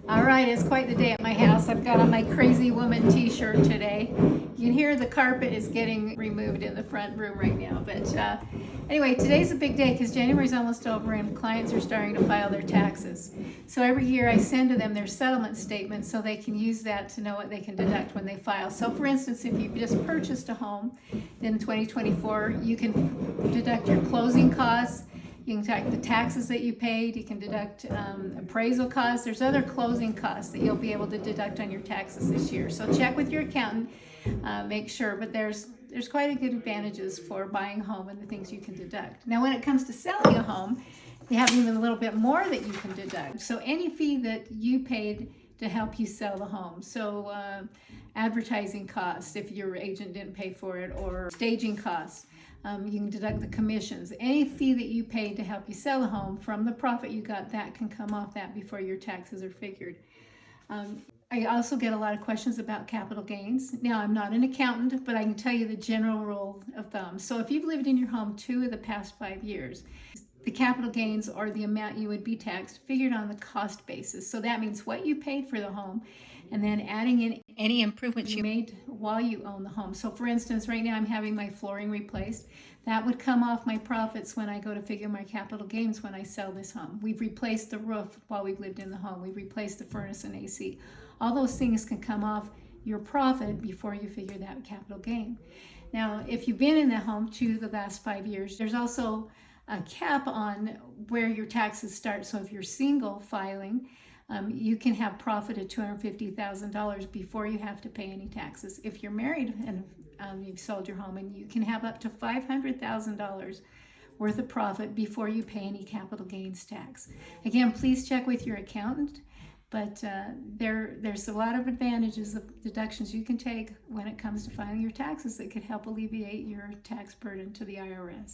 All right, it's quite the day at my house. I've got on my crazy woman t-shirt today. You can hear the carpet is getting removed in the front room right now. But anyway, today's a big day because January's almost over and clients are starting to file their taxes. So every year I send to them their settlement statement so they can use that to know what they can deduct when they file. So for instance, if you just purchased a home in 2024, you can deduct your closing costs. You can deduct the taxes that you paid. You can deduct appraisal costs. There's other closing costs that you'll be able to deduct on your taxes this year. So check with your accountant, make sure. But there's quite a good advantages for buying a home and the things you can deduct. Now, when it comes to selling a home, you have even a little bit more that you can deduct. So any fee that you paid to help you sell the home. So advertising costs, if your agent didn't pay for it, or staging costs. You can deduct the commissions. Any fee that you paid to help you sell a home from the profit you got, that can come off that before your taxes are figured. I also get a lot of questions about capital gains. Now, I'm not an accountant, but I can tell you the general rule of thumb. So if you've lived in your home 2 of the past 5 years, the capital gains or the amount you would be taxed figured on the cost basis. So that means what you paid for the home and then adding in any improvements you made while you own the home. So for instance, right now I'm having my flooring replaced. That would come off my profits when I go to figure my capital gains when I sell this home. We've replaced the roof while we've lived in the home. We've replaced the furnace and AC. All those things can come off your profit before you figure that capital gain. Now, if you've been in the home 2 of the last 5 years, there's also a cap on where your taxes start. So if you're single filing, you can have profit at $250,000 before you have to pay any taxes. If you're married and you've sold your home, and you can have up to $500,000 worth of profit before you pay any capital gains tax. Again, please check with your accountant, but there's a lot of advantages of deductions you can take when it comes to filing your taxes that could help alleviate your tax burden to the IRS.